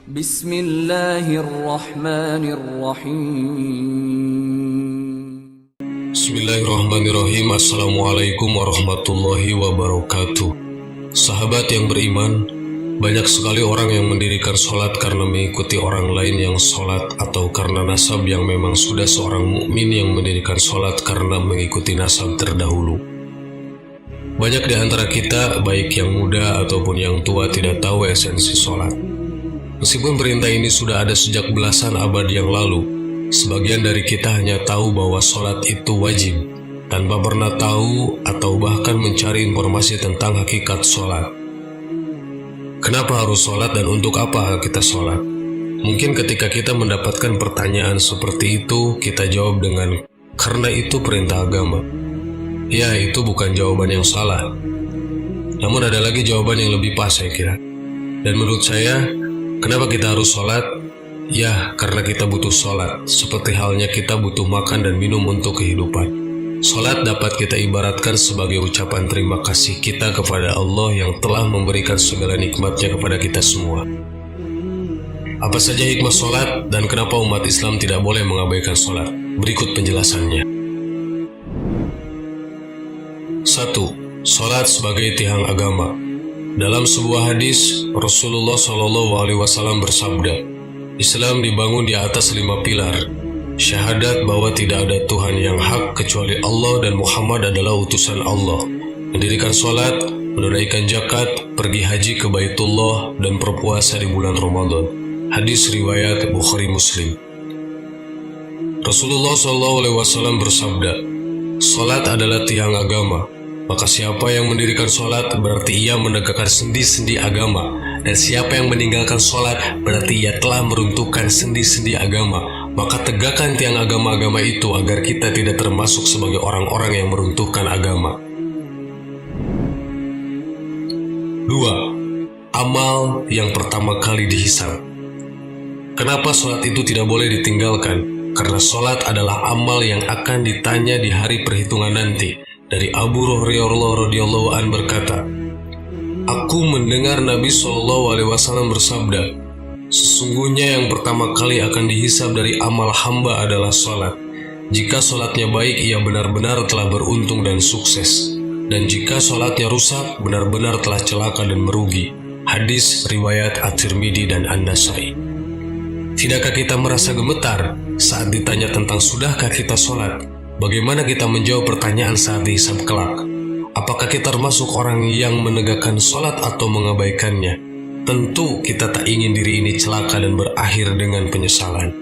Bismillahirrahmanirrahim. Bismillahirrahmanirrahim. Assalamualaikum warahmatullahi wabarakatuh. Sahabat yang beriman, banyak sekali orang yang mendirikan sholat karena mengikuti orang lain yang sholat, atau karena nasab yang memang sudah seorang mukmin yang mendirikan sholat karena mengikuti nasab terdahulu. Banyak di antara kita, baik yang muda ataupun yang tua, tidak tahu esensi sholat. Meskipun perintah ini sudah ada sejak belasan abad yang lalu, sebagian dari kita hanya tahu bahwa sholat itu wajib, tanpa pernah tahu atau bahkan mencari informasi tentang hakikat sholat. Kenapa harus sholat dan untuk apa kita sholat? Mungkin ketika kita mendapatkan pertanyaan seperti itu, kita jawab dengan, karena itu perintah agama. Ya, itu bukan jawaban yang salah. Namun ada lagi jawaban yang lebih pas, saya kira. Dan menurut saya, kenapa kita harus sholat? Ya, karena kita butuh sholat, seperti halnya kita butuh makan dan minum untuk kehidupan. Sholat dapat kita ibaratkan sebagai ucapan terima kasih kita kepada Allah yang telah memberikan segala nikmatnya kepada kita semua. Apa saja hikmah sholat dan kenapa umat Islam tidak boleh mengabaikan sholat? Berikut penjelasannya. 1. Sholat sebagai tiang agama. Dalam sebuah hadis, Rasulullah SAW bersabda, Islam dibangun di atas 5 pilar. Syahadat bahwa tidak ada Tuhan yang hak kecuali Allah dan Muhammad adalah utusan Allah. Mendirikan sholat, menunaikan zakat, pergi haji ke Baitullah, dan berpuasa di bulan Ramadan. Hadis riwayat Bukhari Muslim. Rasulullah SAW bersabda, sholat adalah tiang agama. Maka siapa yang mendirikan sholat berarti ia menegakkan sendi-sendi agama. Dan siapa yang meninggalkan sholat berarti ia telah meruntuhkan sendi-sendi agama. Maka tegakkan tiang agama-agama itu agar kita tidak termasuk sebagai orang-orang yang meruntuhkan agama. 2. Amal yang pertama kali dihisab. Kenapa sholat itu tidak boleh ditinggalkan? Karena sholat adalah amal yang akan ditanya di hari perhitungan nanti. Dari Abu Hurairah radhiyallahu an berkata, Aku mendengar Nabi SAW bersabda, sesungguhnya yang pertama kali akan dihisab dari amal hamba adalah sholat. Jika sholatnya baik, ia benar-benar telah beruntung dan sukses. Dan jika sholatnya rusak, benar-benar telah celaka dan merugi. Hadis riwayat At-Tirmidzi dan An-Nasai. Tidakkah kita merasa gemetar saat ditanya tentang sudahkah kita sholat? Bagaimana kita menjawab pertanyaan saat dihisab kelak? Apakah kita termasuk orang yang menegakkan sholat atau mengabaikannya? Tentu kita tak ingin diri ini celaka dan berakhir dengan penyesalan.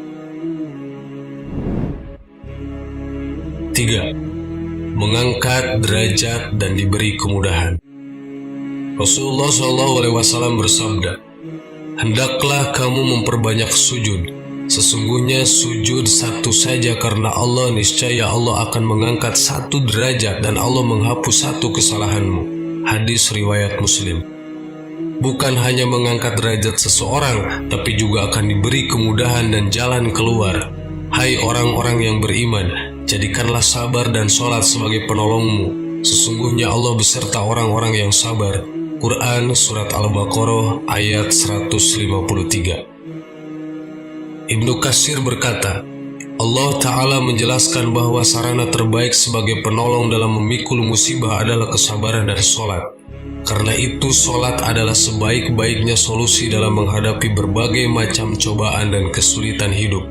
3. Mengangkat derajat dan diberi kemudahan. Rasulullah SAW bersabda, Hendaklah kamu memperbanyak sujud. Sesungguhnya sujud satu saja karena Allah, niscaya Allah akan mengangkat 1 derajat dan Allah menghapus 1 kesalahanmu. Hadis riwayat Muslim. Bukan hanya mengangkat derajat seseorang, tapi juga akan diberi kemudahan dan jalan keluar. Hai orang-orang yang beriman, jadikanlah sabar dan sholat sebagai penolongmu. Sesungguhnya Allah beserta orang-orang yang sabar. Quran Surat Al-Baqarah ayat 153. Ibnu Katsir berkata, Allah Ta'ala menjelaskan bahwa sarana terbaik sebagai penolong dalam memikul musibah adalah kesabaran dan sholat. Karena itu sholat adalah sebaik-baiknya solusi dalam menghadapi berbagai macam cobaan dan kesulitan hidup.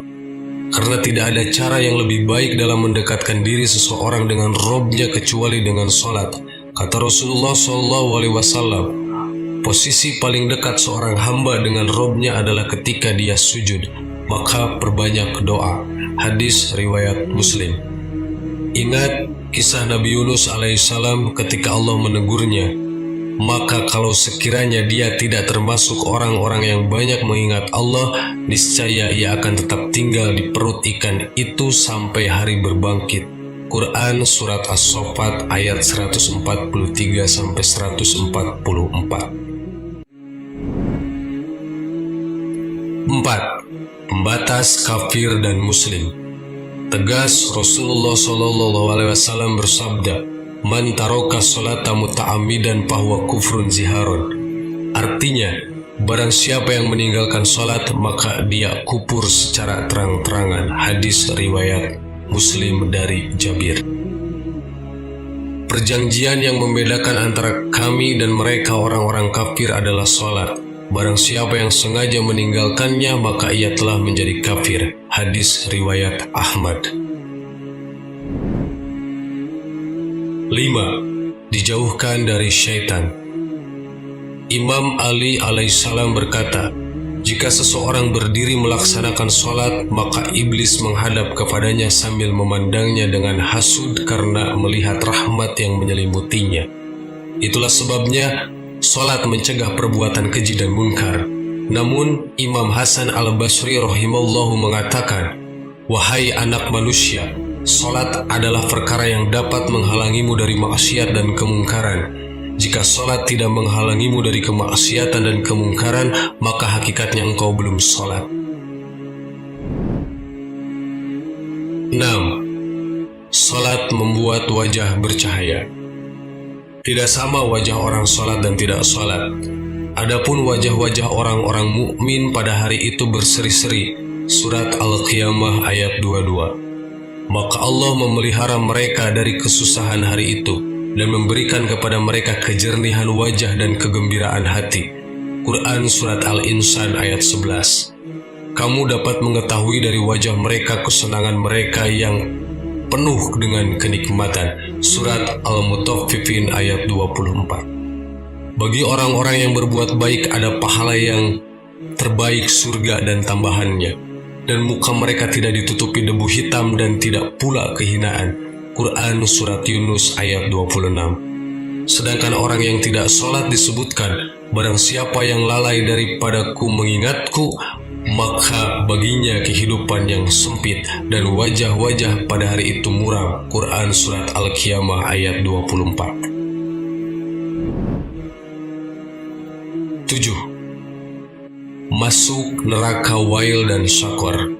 Karena tidak ada cara yang lebih baik dalam mendekatkan diri seseorang dengan Robnya kecuali dengan sholat. Kata Rasulullah SAW, posisi paling dekat seorang hamba dengan Robnya adalah ketika dia sujud. Maka perbanyak doa. Hadis riwayat Muslim. Ingat kisah Nabi Yunus alaihissalam ketika Allah menegurnya. Maka kalau sekiranya dia tidak termasuk orang-orang yang banyak mengingat Allah, niscaya ia akan tetap tinggal di perut ikan itu sampai hari berbangkit. Quran Surat As-Saffat ayat 143-144. 4. Pembatas kafir dan muslim. Tegas Rasulullah SAW bersabda, Man taroka sholata muta'amidan fahuwa kufrun ziharun. Artinya, Barang siapa yang meninggalkan sholat, maka dia kufur secara terang-terangan. Hadis riwayat Muslim dari Jabir. Perjanjian yang membedakan antara kami dan mereka orang-orang kafir adalah sholat. Barang siapa yang sengaja meninggalkannya, maka ia telah menjadi kafir. Hadis riwayat Ahmad. 5. Dijauhkan dari syaitan. Imam Ali alaihissalam berkata, jika seseorang berdiri melaksanakan sholat, maka iblis menghadap kepadanya sambil memandangnya dengan hasud karena melihat rahmat yang menyelimutinya. Itulah sebabnya sholat mencegah perbuatan keji dan munkar. Namun Imam Hasan al-Basri rahimahullahu mengatakan, wahai anak manusia, sholat adalah perkara yang dapat menghalangimu dari maksiat dan kemungkaran. Jika sholat tidak menghalangimu dari kemaksiatan dan kemungkaran, maka hakikatnya engkau belum sholat. 6. Sholat membuat wajah bercahaya. Tidak sama wajah orang sholat dan tidak sholat. Adapun wajah-wajah orang-orang mukmin pada hari itu berseri-seri. Surat Al-Qiyamah ayat 22. Maka Allah memelihara mereka dari kesusahan hari itu dan memberikan kepada mereka kejernihan wajah dan kegembiraan hati. Quran Surat Al-Insan ayat 11. Kamu dapat mengetahui dari wajah mereka kesenangan mereka yang penuh dengan kenikmatan. Surat Al-Mutaffifin ayat 24. Bagi orang-orang yang berbuat baik ada pahala yang terbaik, surga dan tambahannya, dan muka mereka tidak ditutupi debu hitam dan tidak pula kehinaan. Quran Surat Yunus ayat 26. Sedangkan orang yang tidak sholat disebutkan, barang siapa yang lalai daripadaku mengingatku, maka baginya kehidupan yang sempit dan wajah-wajah pada hari itu muram. Quran Surat Al-Qiyamah ayat 24. 7. Masuk neraka wail dan syakor.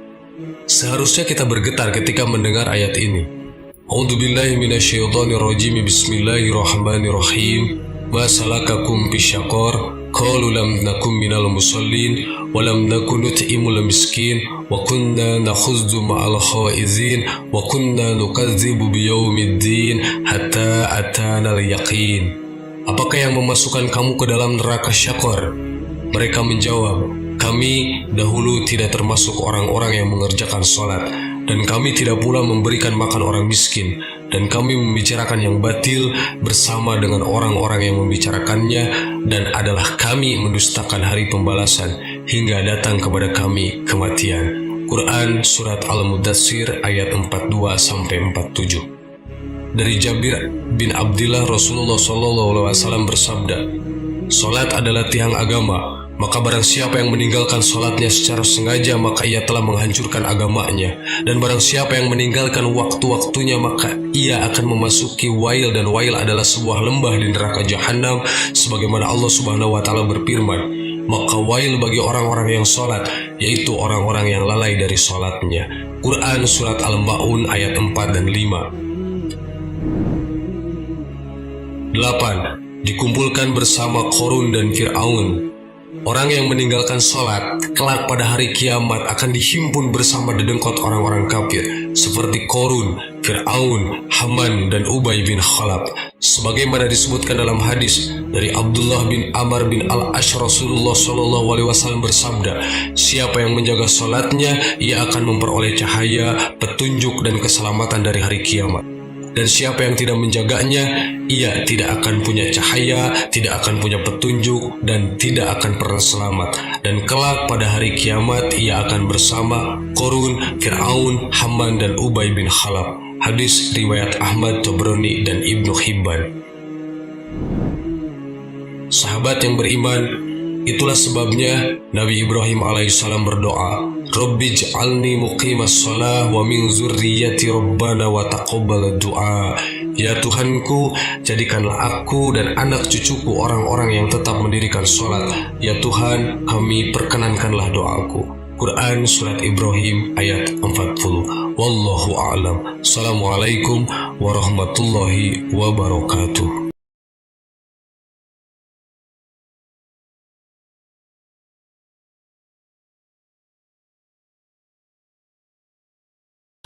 Seharusnya kita bergetar ketika mendengar ayat ini. A'udzubillahi minasyaitonirrajim. Bismillahirrahmanirrahim. Ma salakakum fisyaqar? Qalu lam nakum minal musallin wa lam nakun nut'imul miskin wa kunna nakhudzu ma'al khaizin wa kunna nukadzibu biyaumiddin hatta atanal yaqin. Apakah yang memasukkan kamu ke dalam neraka syaqar? Mereka menjawab, kami dahulu tidak termasuk orang-orang yang mengerjakan sholat, dan kami tidak pula memberikan makan orang miskin, dan kami membicarakan yang batil bersama dengan orang-orang yang membicarakannya, dan adalah kami mendustakan hari pembalasan hingga datang kepada kami kematian. Quran Surat Al-Mudaththir ayat 42-47. Dari Jabir bin Abdillah, Rasulullah SAW bersabda, sholat adalah tiang agama. Maka barang siapa yang meninggalkan sholatnya secara sengaja, maka ia telah menghancurkan agamanya. Dan barang siapa yang meninggalkan waktu-waktunya, maka ia akan memasuki wail. Dan wail adalah sebuah lembah di neraka jahanam, sebagaimana Allah Subhanahu wa Ta'ala berfirman, maka wail bagi orang-orang yang sholat, yaitu orang-orang yang lalai dari sholatnya. Quran Surat Al-Ma'un ayat 4 dan 5. 8. Dikumpulkan bersama Qarun dan Fir'aun. Orang yang meninggalkan sholat kelak pada hari kiamat akan dihimpun bersama dedengkot orang-orang kafir seperti Qarun, Fir'aun, Haman, dan Ubay bin Khalaf. Sebagaimana disebutkan dalam hadis dari Abdullah bin Amr bin Al-Ash, Rasulullah SAW bersabda, siapa yang menjaga sholatnya, ia akan memperoleh cahaya, petunjuk, dan keselamatan dari hari kiamat. Dan siapa yang tidak menjaganya, ia tidak akan punya cahaya, tidak akan punya petunjuk, dan tidak akan pernah selamat. Dan kelak pada hari kiamat, ia akan bersama Qarun, Fir'aun, Haman, dan Ubay bin Khalaf. Hadis riwayat Ahmad, Tabrani, dan Ibnu Hibban. Sahabat yang beriman, itulah sebabnya Nabi Ibrahim alaihissalam berdoa, Rabbi ij'alni muqimas shalah wa min zurriyyati rabbana wa taqabbal du'a. Ya Tuhanku, jadikanlah aku dan anak cucuku orang-orang yang tetap mendirikan sholat. Ya Tuhan, kami perkenankanlah doaku. Quran Surat Ibrahim ayat 40. Wallahu a'lam. Assalamualaikum warahmatullahi wabarakatuh.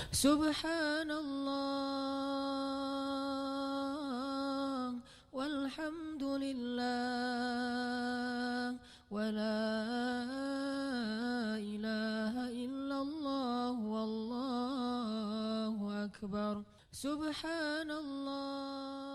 Subhanallah walhamdulillah wa la ilaha illallah wallahu akbar. Subhanallah